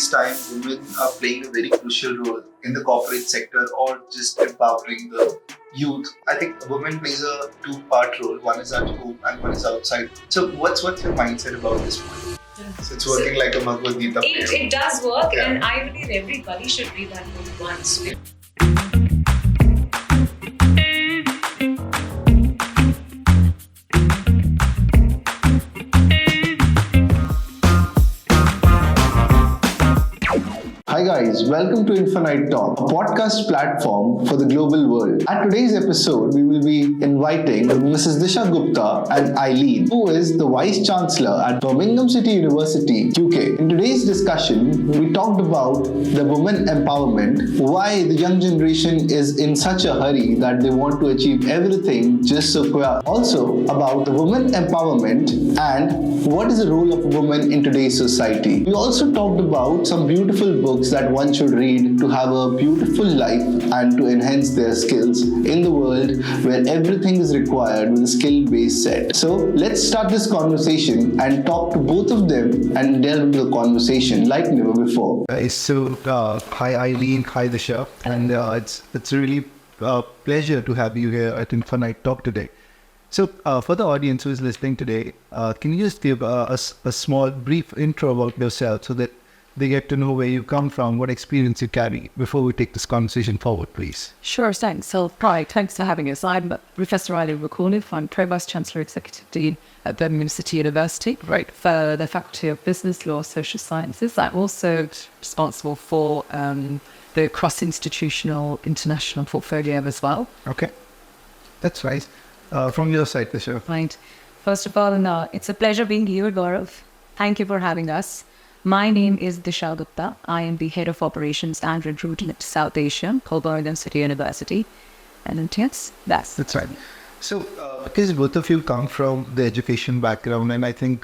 today's time, women are playing a very crucial role in the corporate sector or just empowering the youth. I think a woman plays a two-part role. One is at home and one is outside. So what's your mindset about this point? So it's working like a Bhagavad Gita. It does work, and I believe everybody should read that book once. Hi guys, welcome to Infinite Talk, a podcast platform for the global world. At today's episode, we will be inviting Mrs. Disha Gupta and Eileen, who is the Vice Chancellor at Birmingham City University, UK. In today's discussion, we talked about the women empowerment, why the young generation is in such a hurry that they want to achieve everything just so quick. Also about the women empowerment and what is the role of women in today's society. We also talked about some beautiful books that one should read to have a beautiful life and to enhance their skills in the world where everything is required with a skill-based set. So let's start this conversation and talk to both of them and delve into the conversation like never before. Hi Eileen, hi Disha, and it's really a pleasure to have you here at Infinite Talk today. So for the audience who is listening today, can you just give a small brief intro about yourself so that they get to know where you come from, what experience you carry before we take this conversation forward, please? Sure, thanks. So, hi, thanks for having us. I'm Professor Eileen McAuliffe. I'm Pro-Vice Chancellor Executive Dean at Birmingham City University, right, for the Faculty of Business, Law, Social Sciences. I'm also responsible for the cross-institutional international portfolio as well. Okay, that's right. From your side, Disha. Right. First of all, it's a pleasure being here, Gaurav. Thank you for having us. My name is Disha Gupta. I am the Head of Operations and Recruitment South Asia, Birmingham City University. And yes, that's right. So, because both of you come from the education background, and I think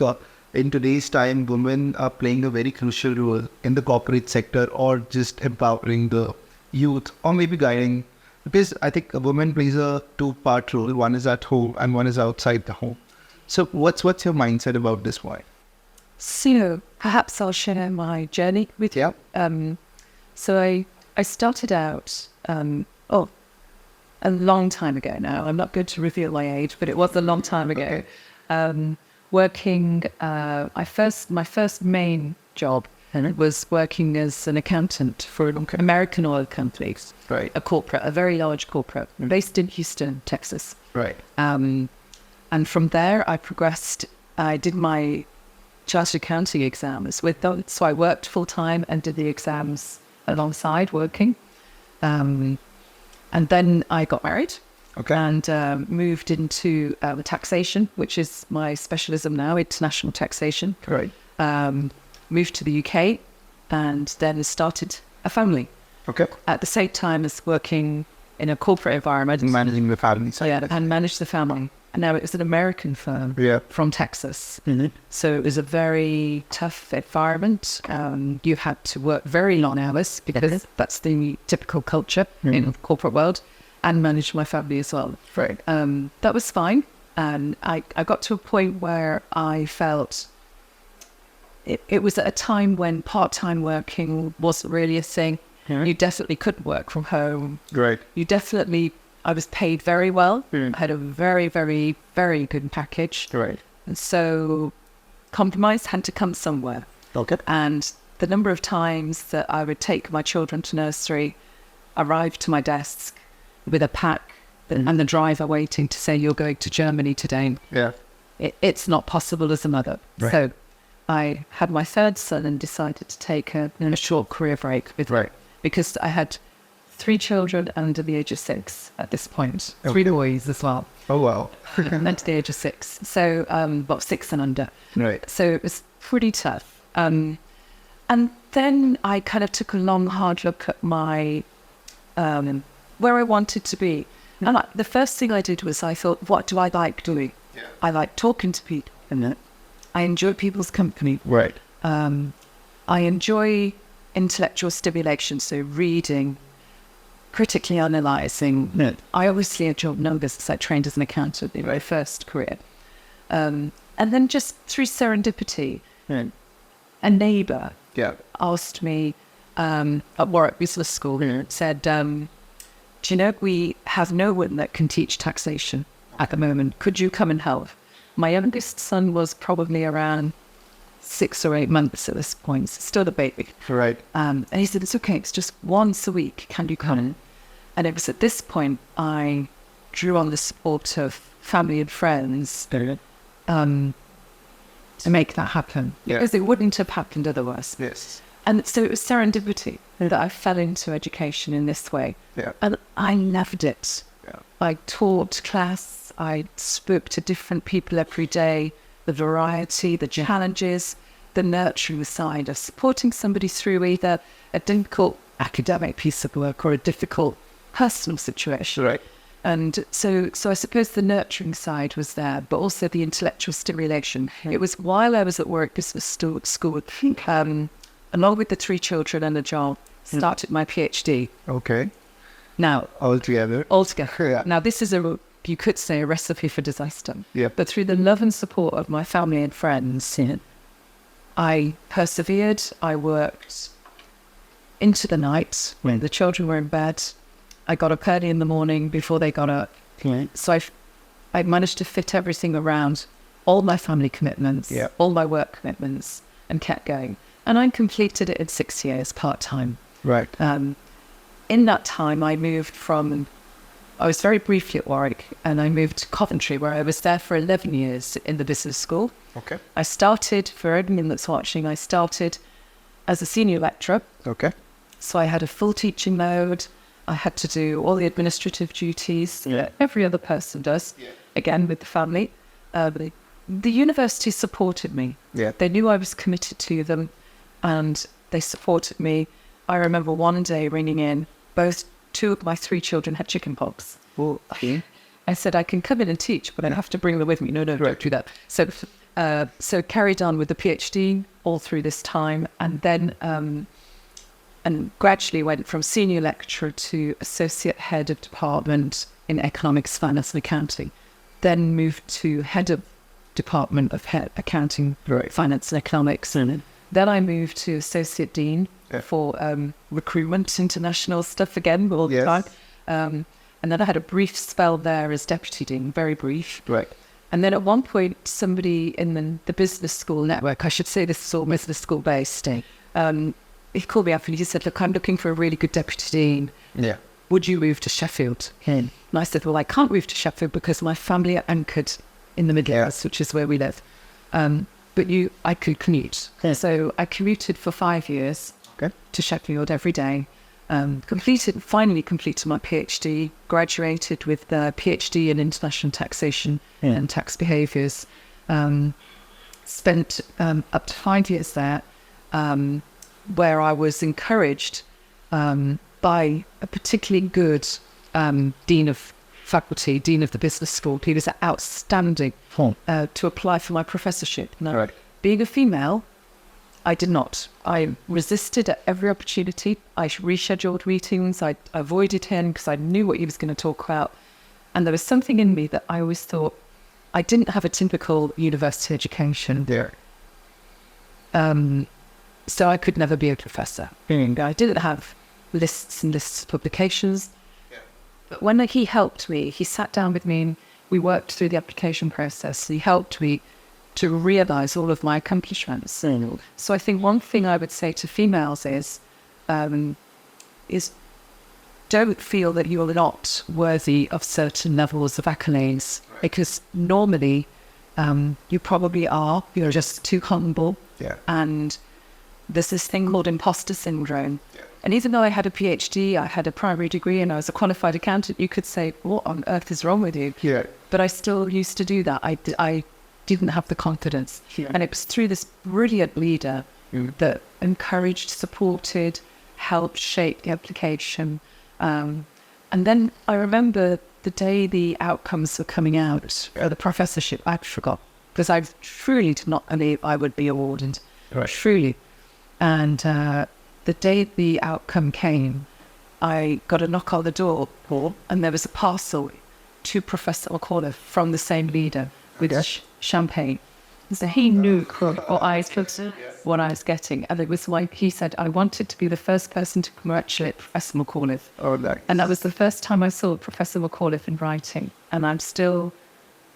in today's time, women are playing a very crucial role in the corporate sector or just empowering the youth or maybe guiding. Because I think a woman plays a two-part role. One is at home and one is outside the home. So what's your mindset about this point? So perhaps I'll share my journey with you. So I started out, a long time ago now. I'm not going to reveal my age, but it was a long time ago. Working, my first main job was working as an accountant for an American oil company. Right. A very large corporate, based in Houston, Texas. Right. And from there, I progressed. I did my chartered accounting exams with them. So I worked full time and did the exams alongside working. And then I got married and moved into taxation, which is my specialism now, international taxation. Right. Moved to the UK and then started a family. Okay. At the same time as working in a corporate environment. And managing the family. Yeah, and managed the family. And now it was an American firm from Texas. Mm-hmm. So it was a very tough environment. You had to work very long hours because that's the typical culture in the corporate world, and manage my family as well. Right. That was fine. And I got to a point where I felt it was at a time when part-time working wasn't really a thing. Mm-hmm. You definitely couldn't work from home. Right. I was paid very well. I had a very, very, very good package. Right. And so compromise had to come somewhere. Okay. And the number of times that I would take my children to nursery, arrive to my desk with a pack and the driver waiting to say, you're going to Germany today. Yeah. It's not possible as a mother. Right. So I had my third son and decided to take a short career break with right. Because I had 3 children under the age of 6 at this point. 3 boys as well. Oh, wow. Under the age of 6. So, 6 and under. Right. So it was pretty tough. And then I kind of took a long, hard look at my, where I wanted to be. And the first thing I did was I thought, what do I like doing? Yeah. I like talking to people. I enjoy people's company. Right. I enjoy intellectual stimulation, so reading, critically analysing. Yeah. I obviously enjoy numbers because I trained as an accountant in my first career. And then just through serendipity, a neighbour asked me at Warwick Business School, said, do you know, we have no one that can teach taxation at the moment. Could you come and help? My youngest son was probably around 6 or 8 months at this point, still a baby. Right. And he said, it's okay, it's just once a week, can you come? And it was at this point I drew on the support of family and friends to make that happen. Because it wouldn't have happened otherwise. Yes. And so it was serendipity that I fell into education in this way. Yeah. And I loved it. Yeah. I taught class, I spoke to different people every day, the variety, the challenges, the nurturing side of supporting somebody through either a difficult academic piece of work or a difficult personal situation. Right. And so I suppose the nurturing side was there, but also the intellectual stimulation. It was while I was at Warwick Business School, along with the 3 children and a job, started my PhD. Okay. Now, Altogether. Yeah. Now, this is you could say, a recipe for disaster. Yeah. But through the love and support of my family and friends, I persevered. I worked into the night when the children were in bed. I got up early in the morning before they got up. So I managed to fit everything around all my family commitments, all my work commitments, and kept going. And I completed it in 6 years, part-time. Right. In that time, I was very briefly at Warwick, and I moved to Coventry, where I was there for 11 years in the business school. Okay. I started, for anyone that's watching, I started as a senior lecturer. Okay. So I had a full teaching load. I had to do all the administrative duties that every other person does, again, with the family. The university supported me. Yeah. They knew I was committed to them, and they supported me. I remember one day ringing in, 2 of my 3 children had chicken pox. Oh, okay. I said, I can come in and teach, but I have to bring them with me. No, don't do that. So carried on with the PhD all through this time, and then and gradually went from senior lecturer to associate head of department in economics, finance and accounting. Then moved to head of department of accounting, finance and economics. And then I moved to associate dean for recruitment, international stuff again all the time. And then I had a brief spell there as deputy dean, very brief. Right. And then at one point, somebody in the business school network, I should say this is all business school based, he called me up and he said, look, I'm looking for a really good deputy dean. Yeah. Would you move to Sheffield? And I said, well, I can't move to Sheffield because my family are anchored in the Midlands, which is where we live. But I could commute. So I commuted for 5 years to Sheffield every day. Finally completed my PhD, graduated with a PhD in international taxation and tax behaviours. Spent up to 5 years there, where I was encouraged by a particularly good dean of faculty, dean of the business school. He was outstanding to apply for my professorship. Now, being a female, I did not. I resisted at every opportunity. I rescheduled meetings. I avoided him because I knew what he was going to talk about. And there was something in me that I always thought, I didn't have a typical university education. So I could never be a professor. I didn't have lists and lists of publications. But when he helped me, he sat down with me and we worked through the application process. He helped me to realise all of my accomplishments. So I think one thing I would say to females is don't feel that you're not worthy of certain levels of accolades, because normally you probably are. You're just too humble. And there's this thing called imposter syndrome. And even though I had a PhD, I had a primary degree, and I was a qualified accountant, you could say, what on earth is wrong with you? But I still used to do that. I didn't have the confidence. And it was through this brilliant leader that encouraged, supported, helped shape the application. And then I remember the day the outcomes were coming out for the professorship, I forgot, because I truly did not believe I would be awarded. Truly. And the day the outcome came, I got a knock on the door, and there was a parcel to Professor McAuliffe from the same leader with champagne. So he knew what I was getting. And it was like he said, I wanted to be the first person to congratulate Professor McAuliffe. Oh, nice. And that was the first time I saw Professor McAuliffe in writing. And I'm still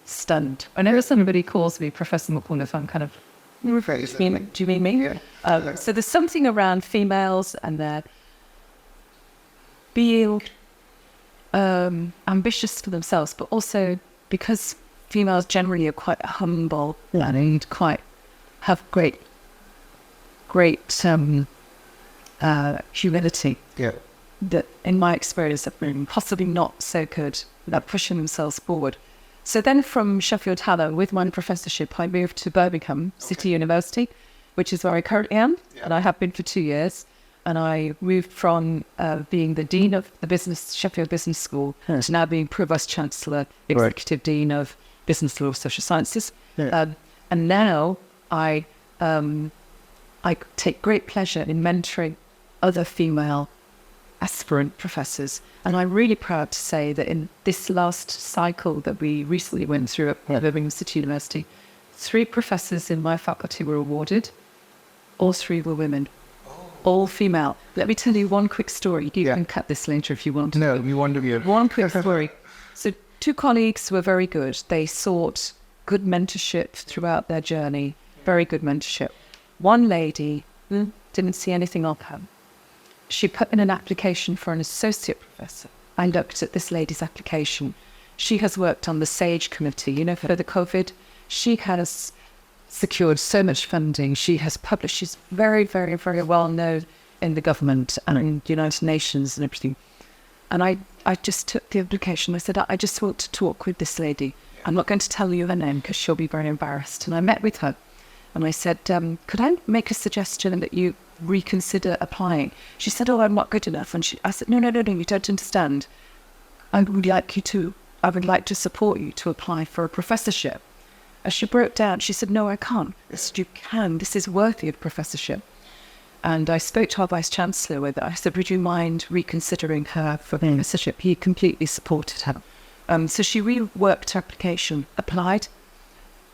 stunned. Whenever somebody calls me Professor McAuliffe, I'm kind of, do you mean me? Yeah. So there's something around females and their being ambitious for themselves, but also because females generally are quite humble and quite have great humility. Yeah. That, in my experience, have been possibly not so good at pushing themselves forward. So then from Sheffield Hallam, with my professorship, I moved to Birmingham City University, which is where I currently am, and I have been for 2 years. And I moved from being the Dean of the Sheffield Business School to now being Provost Chancellor, Executive Dean of Business Law of Social Sciences. And now I take great pleasure in mentoring other female aspirant professors. And I'm really proud to say that in this last cycle that we recently went through at Birmingham City University, 3 professors in my faculty were awarded. All 3 were women. All female. Let me tell you one quick story. You can cut this later if you want. No, we want to hear. One quick story. So 2 colleagues were very good. They sought good mentorship throughout their journey. Very good mentorship. One lady didn't see anything of her. She put in an application for an associate professor. I looked at this lady's application. She has worked on the SAGE committee, for the COVID. She has secured so much funding. She has published. She's very, very, very well known in the government and in the United Nations and everything. And I just took the application. I said, I just want to talk with this lady. I'm not going to tell you her name because she'll be very embarrassed. And I met with her and I said, could I make a suggestion that you reconsider applying? She said, oh, I'm not good enough. And I said, no, you don't understand. I would like to support you to apply for a professorship. As she broke down, she said, no, I can't. I said, you can. This is worthy of professorship. And I spoke to our Vice-Chancellor with it. I said, would you mind reconsidering her for professorship? He completely supported her. So she reworked her application, applied.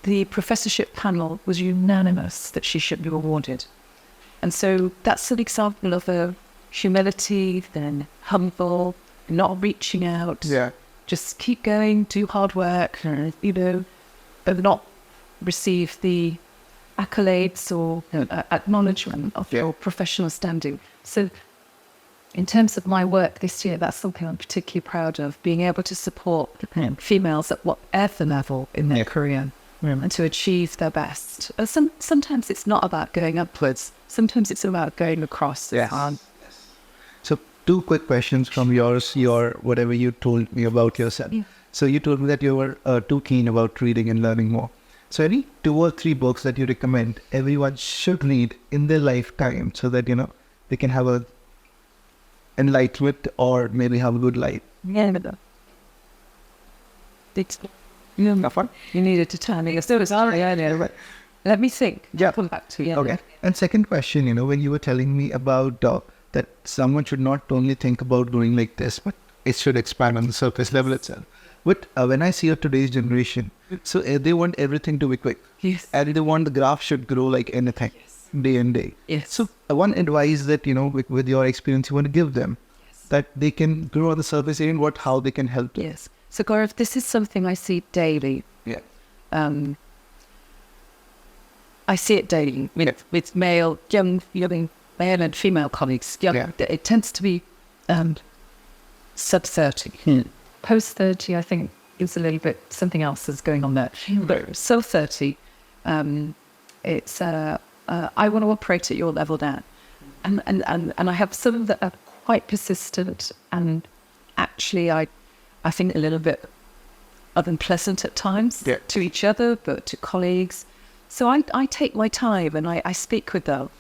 The professorship panel was unanimous that she should be awarded. And so that's an example of a humility, then humble, not reaching out. Yeah. Just keep going, do hard work, but not receive the accolades or acknowledgement of your professional standing. So in terms of my work this year, that's something I'm particularly proud of, being able to support females at whatever level in their career and to achieve their best. Sometimes it's not about going upwards. Sometimes it's about going across. So 2 quick questions from your whatever you told me about yourself. Yeah. So you told me that you were too keen about reading and learning more. So any 2 or 3 books that you recommend everyone should read in their lifetime so that, they can have a enlightenment or maybe have a good life? Yeah. You needed to tell me. Let me think. Yeah. Come back to you. Okay. And second question, when you were telling me about that someone should not only think about going like this, but it should expand on the surface level itself. But when I see today's generation, so they want everything to be quick. Yes. And they want the graph should grow like anything, day and day. Yes. So one advice that, with your experience, you want to give them, that they can grow on the surface and how they can help them. Yes. So Gaurav, this is something I see daily. Yeah. I see it daily with young male and female colleagues. It tends to be sub 30. Post 30, I think, is a little bit something else that's going on there. But sub 30, it's I want to operate at your level now, and I have some that are quite persistent and actually I think a little bit unpleasant at times to each other, but to colleagues. So I take my time and I speak with them,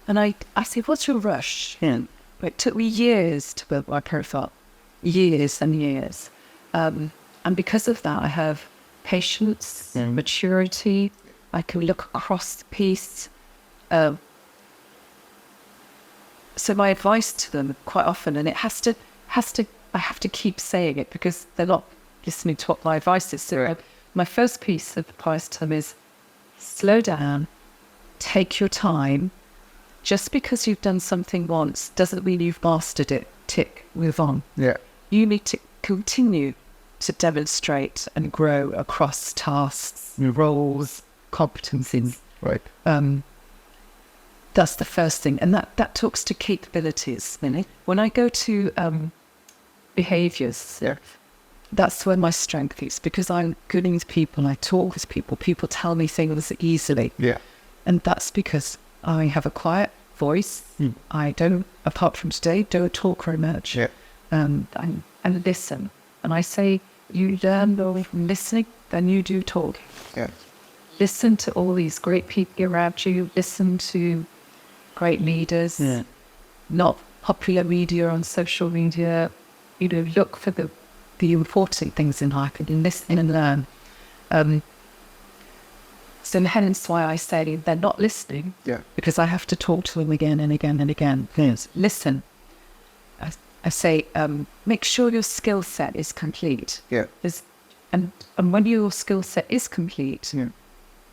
and I say, what's your rush? It took me years to build my profile, years and years. And because of that, I have patience, maturity. I can look across the piece. So my advice to them quite often, and I have to keep saying it because they're not listening to what my advice is. So my first piece of advice to them is slow down, take your time. Just because you've done something once doesn't mean you've mastered it. Tick, move on. Yeah. You need to continue to demonstrate and grow across tasks, roles, competencies. Right. That's the first thing. And that talks to capabilities. When I go to behaviours, that's where my strength is, because I'm good with people, I talk with people, people tell me things easily. Yeah. And that's because I have a quiet voice. I don't, apart from today, don't talk very much. Yeah. And listen. And I say, you learn more from listening than you do talking. Yeah. Listen to all these great people around you. Listen to great leaders. Yeah. Not popular media on social media. Look for the important things in life and listen and learn. So hence why I say they're not listening. Yeah. Because I have to talk to them again and again and again. Yes. Listen. I say, make sure your skill set is complete. Yeah. And when your skill set is complete,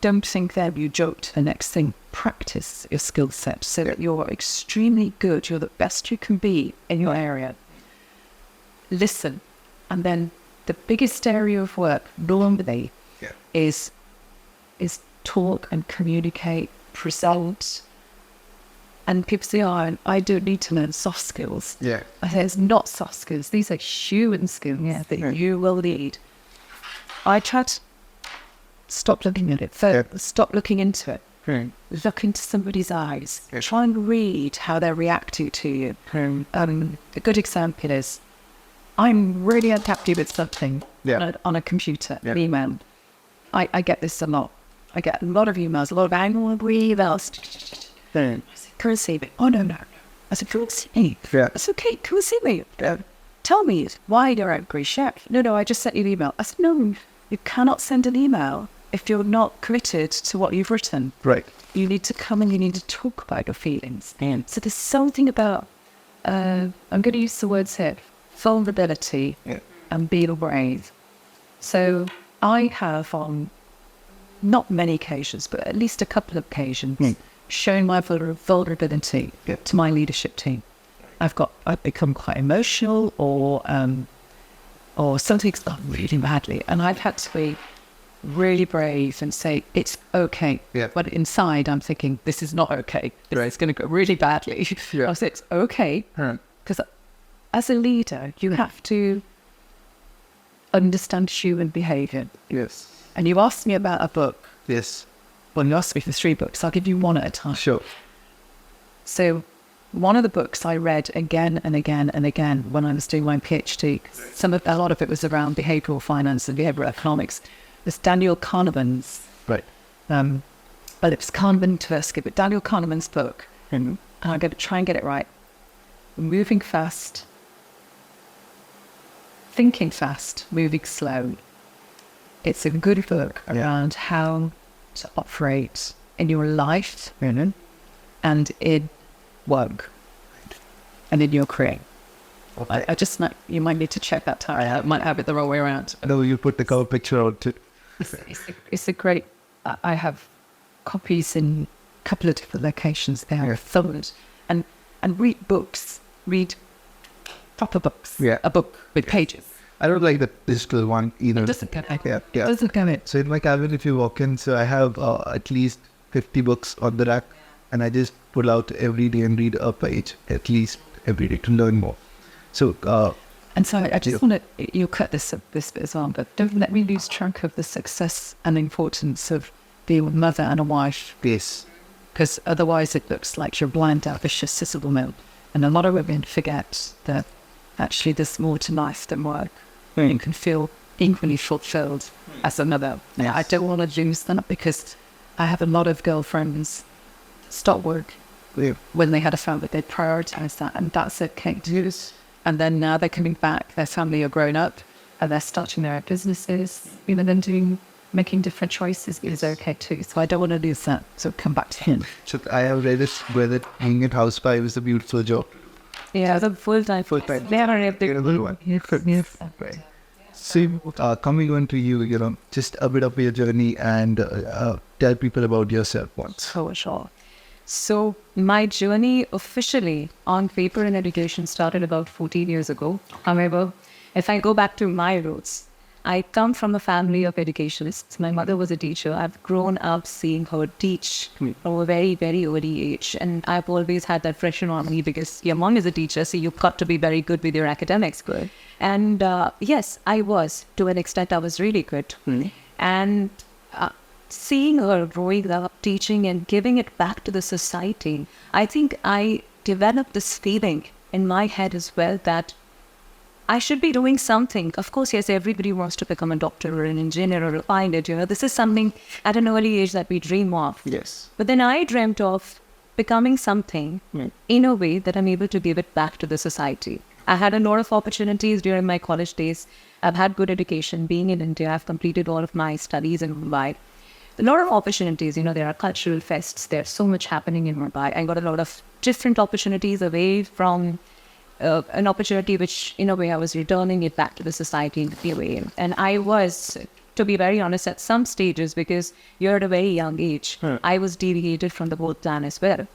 don't think that you jump to the next thing. Practice your skill set so that you're extremely good. You're the best you can be in your area. Listen. And then the biggest area of work normally is talk and communicate, present. And people say, I don't need to learn soft skills. Yeah. I say, it's not soft skills. These are human skills that you will need. I try to stop looking at it. Stop looking into it. Look into somebody's eyes. Try and read how they're reacting to you. A good example is, I'm really unhappy with something on a computer, an email. I get this a lot. I get a lot of emails, a lot of angry emails. I said, come and see me. Oh, no. I said, come and see me. That's okay, come and see me. Tell me why you're angry, chef. No, I just sent you an email. I said, no, you cannot send an email if you're not committed to what you've written. Right. You need to come and you need to talk about your feelings. So there's something about, I'm going to use the words here, vulnerability and being brave. So I have on not many occasions, but at least a couple of occasions, shown my vulnerability to my leadership team. I've become quite emotional or something's gone really badly, and I've had to be really brave and say it's okay. But inside I'm thinking this is not okay. It's going to go really badly. I say it's okay because as a leader you have to understand human behaviour. Yes. And you asked me about a book. Yes. Well, you asked me for 3 books. I'll give you one at a time. Sure. So one of the books I read again and again and again when I was doing my PhD, a lot of it was around behavioural finance and behavioural economics, was Daniel Kahneman's. Right. Well, it was Kahneman Tversky, but Daniel Kahneman's book. And I'm going to try and get it right. Moving fast, thinking fast, moving slow. It's a good book around how to operate in your life and in work and in your career. Okay. I just know you might need to check that out. I might have it the wrong way around. I know you put the cover picture out too. It's a great. I have copies in a couple of different locations there. Thumbed and read books. Read proper books. A book with pages. I don't like the digital one either. It doesn't get it. It doesn't get it. So in my cabin, if you walk in, so I have at least 50 books on the rack, and I just pull out every day and read a page at least every day to learn more. So and so I just want to, you'll cut this bit as well, but don't let me lose track of the success and importance of being a mother and a wife. Yes. Because otherwise it looks like you're blind, ambitious, sister woman. And a lot of women forget that actually there's more to life than work. You can feel equally fulfilled as a mother. Yes. I don't want to lose that because I have a lot of girlfriends stop work when they had a family. They prioritise that, and that's okay. Yes. And then now they're coming back, their family are grown up, and they're starting their own businesses, then making different choices is okay too. So I don't want to lose that. So come back to him. So I have read it whether being at housewife is a beautiful job. Yeah, the full-time. Full-time. They are a good one. Yes. Right. So, coming on to you, just a bit of your journey and tell people about yourself once. Oh, sure. So my journey officially on paper in education started about 14 years ago. However, if I go back to my roots, I come from a family of educationists. My mother was a teacher. I've grown up seeing her teach from a very, very early age. And I've always had that pressure on me because your mom is a teacher, so you've got to be very good with your academics. Good. And yes, I was. To an extent, I was really good. And seeing her growing up, teaching and giving it back to the society, I think I developed this feeling in my head as well that I should be doing something. Of course, yes, everybody wants to become a doctor or an engineer or a pilot. This is something at an early age that we dream of. Yes. But then I dreamt of becoming something in a way that I'm able to give it back to the society. I had a lot of opportunities during my college days. I've had good education. Being in India, I've completed all of my studies in Mumbai. A lot of opportunities, there are cultural fests. There's so much happening in Mumbai. I got a lot of different opportunities away from an opportunity which, in a way, I was returning it back to the society in a way. And I was, to be very honest, at some stages, because you're at a very young age, I was deviated from the whole plan as well.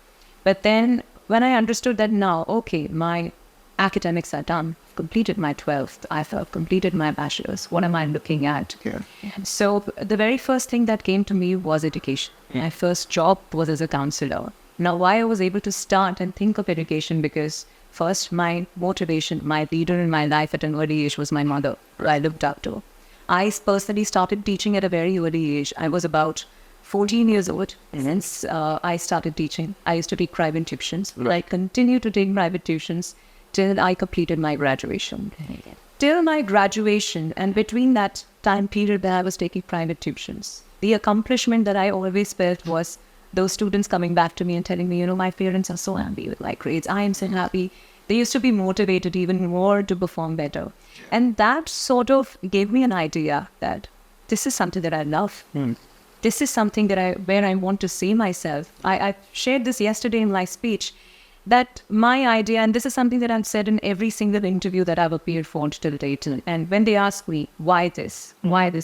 But then when I understood that now, okay, my academics are done, I've completed my 12th, I've completed my bachelor's, what am I looking at? Yeah. So the very first thing that came to me was education. My first job was as a counselor. Now, why I was able to start and think of education, because first, my motivation, my leader in my life at an early age was my mother, who I looked up to. I personally started teaching at a very early age. I was about 14 years old since I started teaching. I used to take private tuitions. I continued to take private tuitions till I completed my graduation. Till my graduation, and between that time period that I was taking private tuitions, the accomplishment that I always felt was those students coming back to me and telling me, my parents are so happy with my grades. I am so happy. They used to be motivated even more to perform better. And that sort of gave me an idea that this is something that I love. This is something that where I want to see myself. I shared this yesterday in my speech, that my idea, and this is something that I've said in every single interview that I've appeared for till date, and when they ask me, why this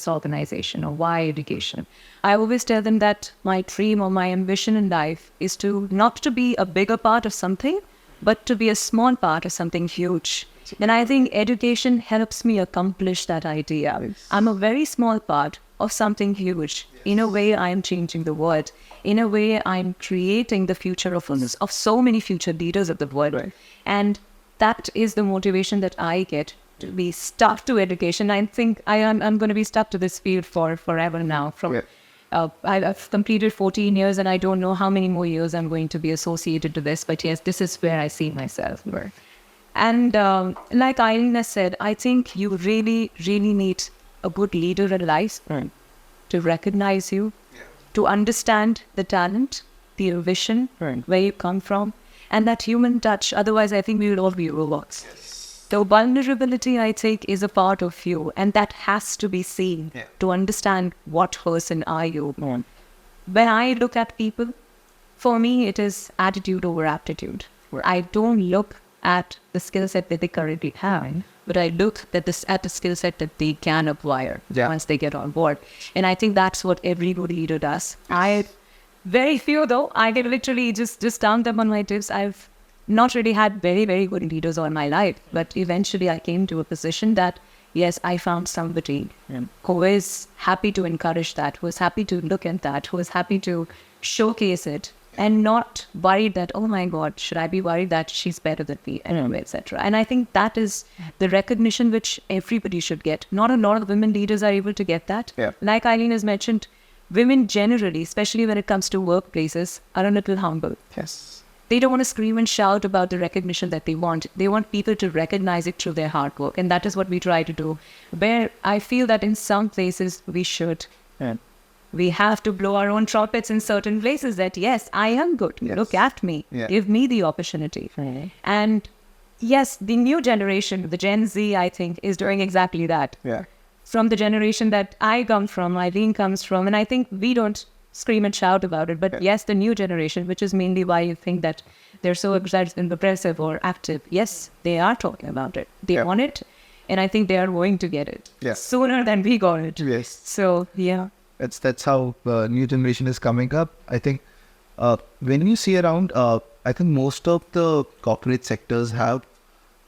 organization, or why education, I always tell them that my dream or my ambition in life is not to be a bigger part of something, but to be a small part of something huge. And I think education helps me accomplish that idea. I'm a very small part of something huge. In a way, I'm changing the world. In a way, I'm creating the future of so many future leaders of the world. And that is the motivation that I get, to be stuck to education. I think I'm going to be stuck to this field for forever now. I've completed 14 years and I don't know how many more years I'm going to be associated to this. But yes, this is where I see myself. And like Eileen has said, I think you really, really need a good leader in life to recognize you, to understand the talent, the vision, where you come from, and that human touch. Otherwise, I think we will all be robots. The vulnerability, I think, is a part of you, and that has to be seen to understand what person are you. When I look at people, for me, it is attitude over aptitude. I don't look at the skill set that they currently have, but I look at the skill set that they can acquire once they get on board. And I think that's what every good leader does. Very few though, I can literally just count them on my tips. I've not really had very, very good leaders all my life, but eventually I came to a position that, yes, I found somebody who is happy to encourage that, who is happy to look at that, who is happy to showcase it, and not worried that, oh my God, should I be worried that she's better than me, etc. And I think that is the recognition which everybody should get. Not a lot of women leaders are able to get that. Like Eileen has mentioned, women generally, especially when it comes to workplaces, are a little humble. They don't want to scream and shout about the recognition that they want. They want people to recognize it through their hard work. And that is what we try to do. Where I feel that in some places we should. We have to blow our own trumpets in certain places that, yes, I am good. Look at me. Give me the opportunity. And yes, the new generation, the Gen Z, I think, is doing exactly that. From the generation that I come from, Eileen comes from, and I think we don't scream and shout about it. But yes, the new generation, which is mainly why you think that they're so aggressive or active, yes, they are talking about it. They want it. And I think they are going to get it sooner than we got it. Yes. So, yeah. That's how the new generation is coming up. I think when you see around, I think most of the corporate sectors have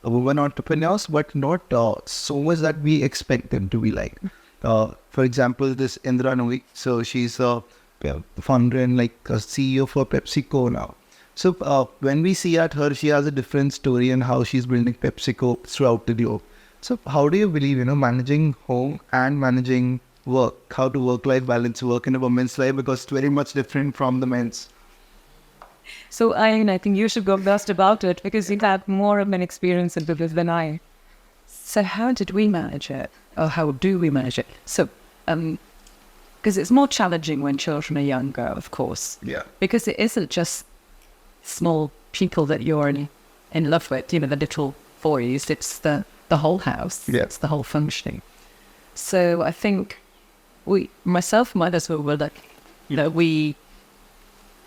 women entrepreneurs, but not so much that we expect them to be like. For example, this Indra Nooyi, so she's a founder and like a CEO for PepsiCo now. So when we see at her, she has a different story and how she's building PepsiCo throughout the globe. So how do you believe, managing home and managing work, how to work-life balance work in a woman's life, because it's very much different from the men's? So I think you should go first about it because you have more of an experience in this than I. So how did we manage it? Or how do we manage it? So, because it's more challenging when children are younger, of course. Yeah. Because it isn't just small people that you're in love with, the little boys. It's the whole house. Yeah. It's the whole functioning. So I think myself and my husband were like, we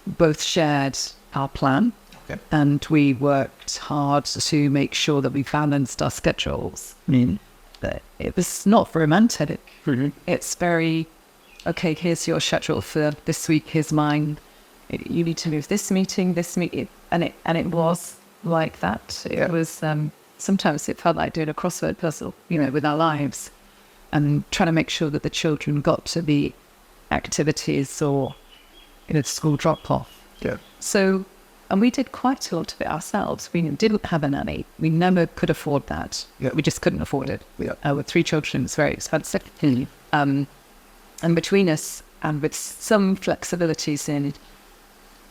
both shared our plan. Okay. And we worked hard to make sure that we balanced our schedules. But it was not romantic. Mm-hmm. It's very, okay, here's your schedule for this week, here's mine. You need to move this meeting. And it was like that. It was, sometimes it felt like doing a crossword puzzle, with our lives. And trying to make sure that the children got to the activities or, school drop-off. Yeah. So, and we did quite a lot of it ourselves. We didn't have a nanny. We never could afford that. Yeah. We just couldn't afford it. Yeah. With 3 children, it's very expensive. And between us, and with some flexibilities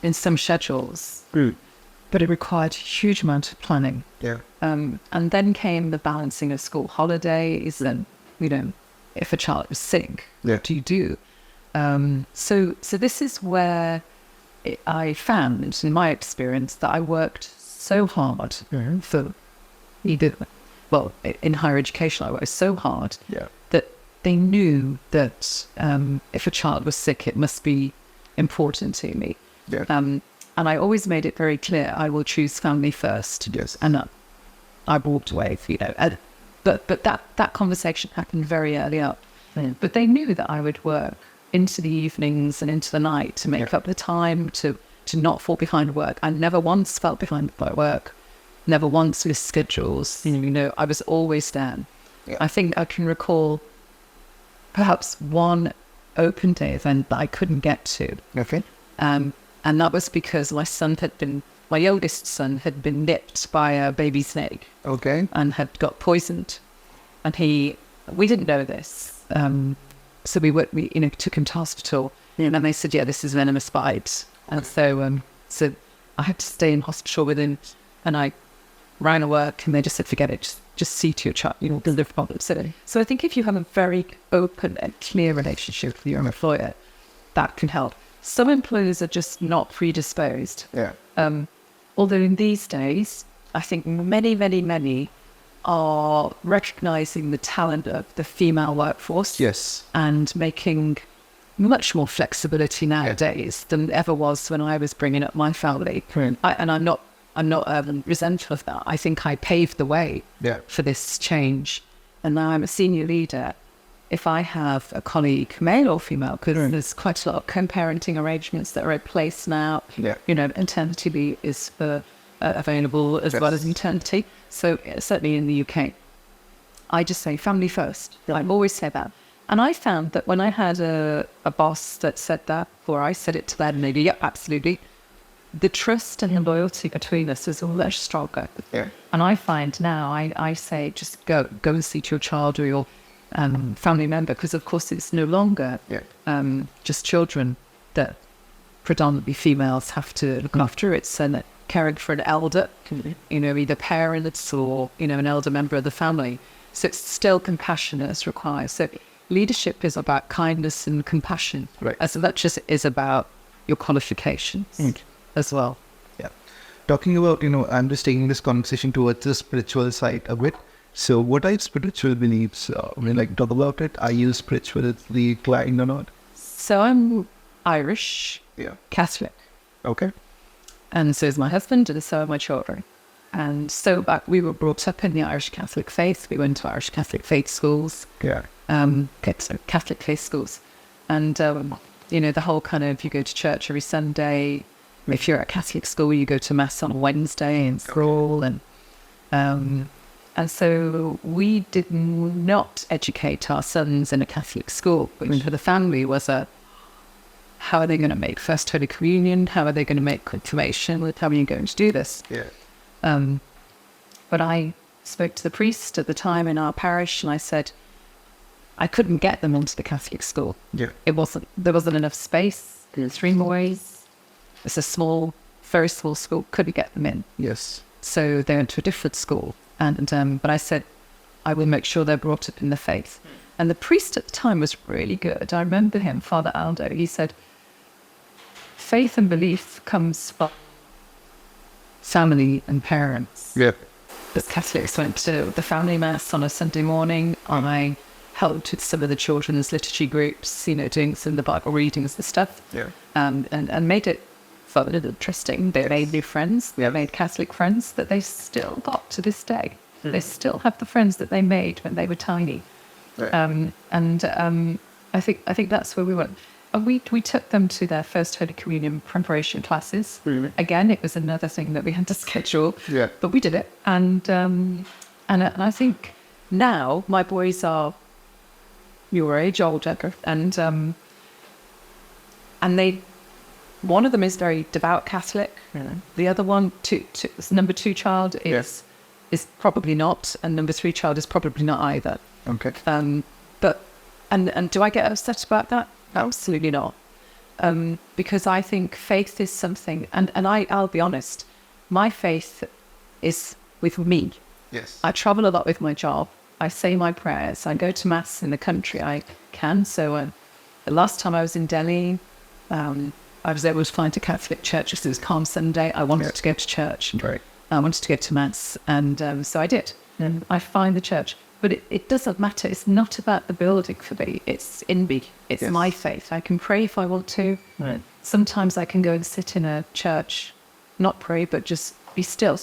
in some schedules, but it required a huge amount of planning. Yeah. And then came the balancing of school holidays and, if a child was sick, what do you do? So this is where I found, in my experience, that I worked so hard for in higher education, I worked so hard that they knew that if a child was sick, it must be important to me. Yeah. And I always made it very clear, I will choose family first. Yes. And I walked away, but that conversation happened very early up. But they knew that I would work into the evenings and into the night to make up the time to not fall behind work. I never once felt behind by work, never once with schedules. I was always down. Yeah. I think I can recall perhaps one open day event that I couldn't get to. Okay. And that was because my youngest son had been nipped by a baby snake. Okay. And had got poisoned. And we didn't know this. So we took him to hospital, and they said, this is venomous bite. And so I had to stay in hospital with him, and I ran to work, and they just said, forget it, just see to your child, because there are problems. So I think if you have a very open and clear relationship with your employer, that can help. Some employers are just not predisposed. Yeah. Although in these days, I think many, many, many are recognizing the talent of the female workforce. Yes. And making much more flexibility nowadays than ever was when I was bringing up my family. Right. I'm not resentful of that. I think I paved the way for this change. And now I'm a senior leader. If I have a colleague, male or female, because there's quite a lot of co-parenting arrangements that are in place now. Yeah. Maternity leave is available as well as maternity. So certainly in the UK, I just say family first. I always say that. And I found that when I had a boss that said that, or I said it to them, and they go, yep, absolutely, the trust and the loyalty between us is much stronger. Yeah. And I find now, I say, just go and see to your child or your family member, because of course it's no longer just children that predominantly females have to look after. It's caring for an elder, either parents or, an elder member of the family. So it's still compassion that's required. So leadership is about kindness and compassion, as much as it is about your qualifications as well. Yeah. Talking about, I'm just taking this conversation towards the spiritual side a bit. So what are your spiritual beliefs? Talk about it. Are you spiritually inclined or not? So I'm Irish, Catholic. Okay. And so is my husband, and so are my children. And so we were brought up in the Irish Catholic faith. We went to Irish Catholic faith schools. Yeah. Catholic faith schools. And, the whole kind of, you go to church every Sunday. If you're at Catholic school, you go to Mass on Wednesday and scroll. And so we did not educate our sons in a Catholic school, which for the family was how are they going to make First Holy Communion? How are they going to make confirmation? How are you going to do this? Yeah. But I spoke to the priest at the time in our parish, and I said, I couldn't get them into the Catholic school. Yeah. There wasn't enough space. There were 3 boys. It's a very small school. Couldn't get them in. Yes. So they went to a different school. But I said, I will make sure they're brought up in the faith. And the priest at the time was really good. I remember him, Father Aldo. He said, faith and belief comes from family and parents. Yeah. The Catholics went to the family mass on a Sunday morning. I helped with some of the children's liturgy groups, doing some of the Bible readings and stuff. Yeah. And made it fun and interesting. They made new friends. We made Catholic friends that they still got to this day. They still have the friends that they made when they were tiny. Right. I think that's where we went. And we took them to their First Holy Communion preparation classes. Really? Again, it was another thing that we had to schedule. Yeah. But we did it. And I think now my boys are your age, older, and one of them is very devout Catholic. The other one, number 2 child is probably not, and number 3 child is probably not either. Okay. But do I get upset about that? Absolutely not. Because I think faith is something, and I'll be honest, my faith is with me. Yes. I travel a lot with my job. I say my prayers. I go to Mass in the country I can. So the last time I was in Delhi, I was able to find a Catholic church because it was Palm Sunday. I wanted to go to church. Right. I wanted to go to Mass. And so I did. And I find the church. But it doesn't matter. It's not about the building for me. It's in me. It's my faith. I can pray if I want to. Right. Sometimes I can go and sit in a church, not pray, but just be still.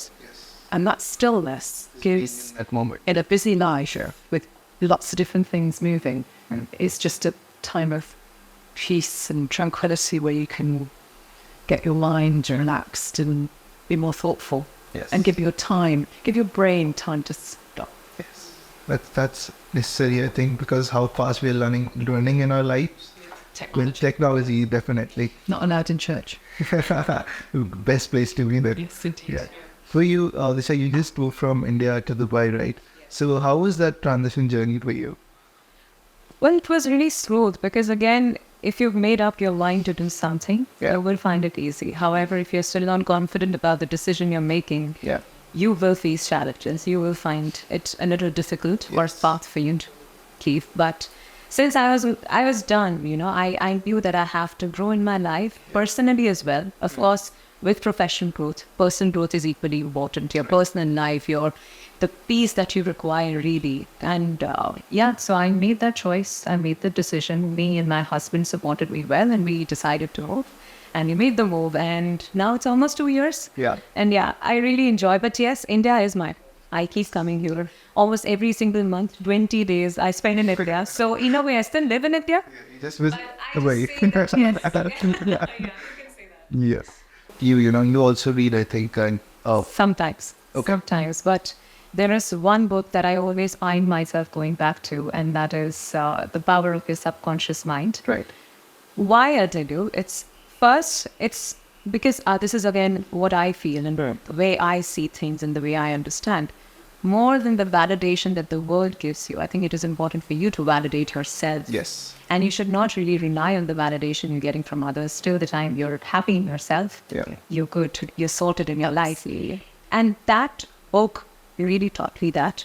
And that stillness gives, At moment. in a busy life with lots of different things moving, it's just a time of peace and tranquility where you can get your mind relaxed and be more thoughtful. Yes. And give your brain time to stop. Yes. That's necessary, I think, because how fast we are learning in our lives. Technology, definitely. Not allowed in church. Best place to be there. Yes, indeed. Yeah. For you, Disha, you just moved from India to Dubai, right? So how was that transition journey for you? Well, it was really smooth because, again, if you've made up your mind to do something, you will find it easy. However, if you're still not confident about the decision you're making, you will face challenges. You will find it a little difficult or path for you to keep. But since I was done, I knew that I have to grow in my life personally as well. Of course, with professional growth, personal growth is equally important. Your personal life, the peace that you require, really. And so I made that choice. I made the decision. Me and my husband supported me well, and we decided to move. And we made the move, and now it's almost 2 years. Yeah. And I really enjoy. But yes, India is I keep coming here almost every single month, 20 days I spend in India. So in a way, I still live in India. Just with away. Yes. You also read, I think, Sometimes. Okay. Sometimes. But there is one book that I always find myself going back to, and that is The Power of Your Subconscious Mind. Right. Why I tell you, it's because this is again what I feel and the way I see things and the way I understand. More than the validation that the world gives you, I think it is important for you to validate yourself. Yes. And you should not really rely on the validation you're getting from others. Till the time you're happy in yourself, you're good, you're sorted in your life. And that book really taught me that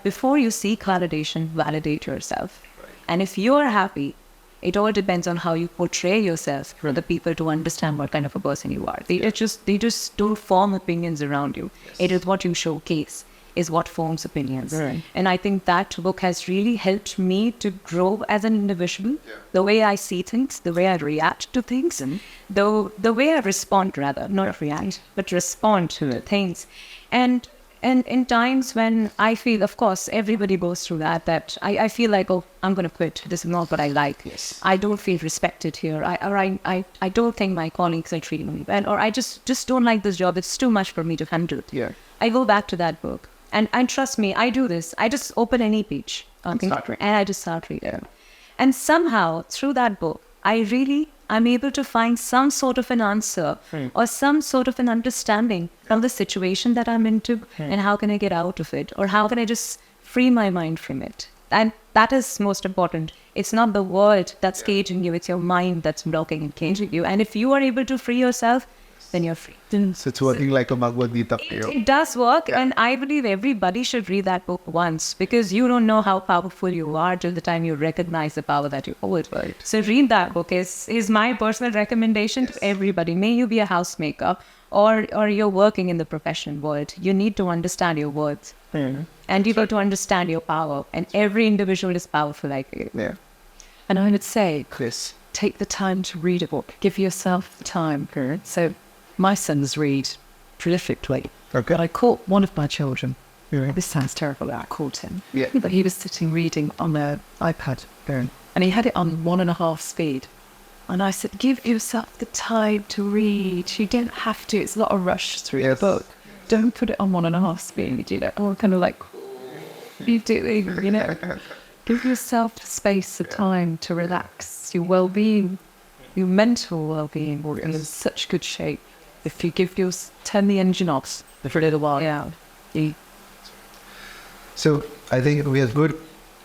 before you seek validation, validate yourself. Right. And if you're happy, it all depends on how you portray yourself for the people to understand what kind of a person you are. They just don't form opinions around you. Yes. It is what you showcase. is what forms opinions. Right. And I think that book has really helped me to grow as an individual, the way I see things, the way I react to things, the way I respond, rather, not react, but respond to things. And in times when I feel, of course, everybody goes through that I feel like, oh, I'm going to quit. This is not what I like. Yes. I don't feel respected here. I don't think my colleagues are treating me well, or I just don't like this job. It's too much for me to handle. Yeah. I go back to that book. And trust me, I do this. I just open any page and I just start reading. And somehow, through that book, I'm able to find some sort of an answer or some sort of an understanding from the situation that I'm into, and how can I get out of it, or how can I just free my mind from it. And that is most important. It's not the world that's caging you, it's your mind that's blocking and caging you. And if you are able to free yourself, then you're free. So it's working like a Bhagavad Gita. It does work, and I believe everybody should read that book once, because you don't know how powerful you are till the time you recognize the power that you hold. Right. So read that book is my personal recommendation to everybody. May you be a housemaker or you're working in the professional world. You need to understand your words. And you got to understand your power. And every individual is powerful like you. Yeah. And I would say, Yes. take the time to read a book. Give yourself the time. So my sons read prolifically. Okay. But I caught one of my children. Yeah. This sounds terrible. I caught him. Yeah. But he was sitting reading on their iPad. And he had it on 1.5 speed. And I said, give yourself the time to read. You don't have to. It's not a rush through the book. Don't put it on 1.5 speed, or kind of like, what are you doing, Give yourself the space, the time to relax. Your well-being, your mental well-being will be in such good shape. If you turn the engine off for a little while. Yeah. So I think we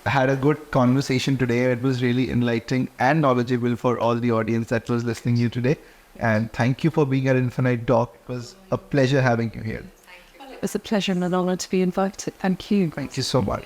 had a good conversation today. It was really enlightening and knowledgeable for all the audience that was listening to you today. And thank you for being at Infinite Talk. It was a pleasure having you here. It was a pleasure and an honor to be invited. Thank you. Thank you so much.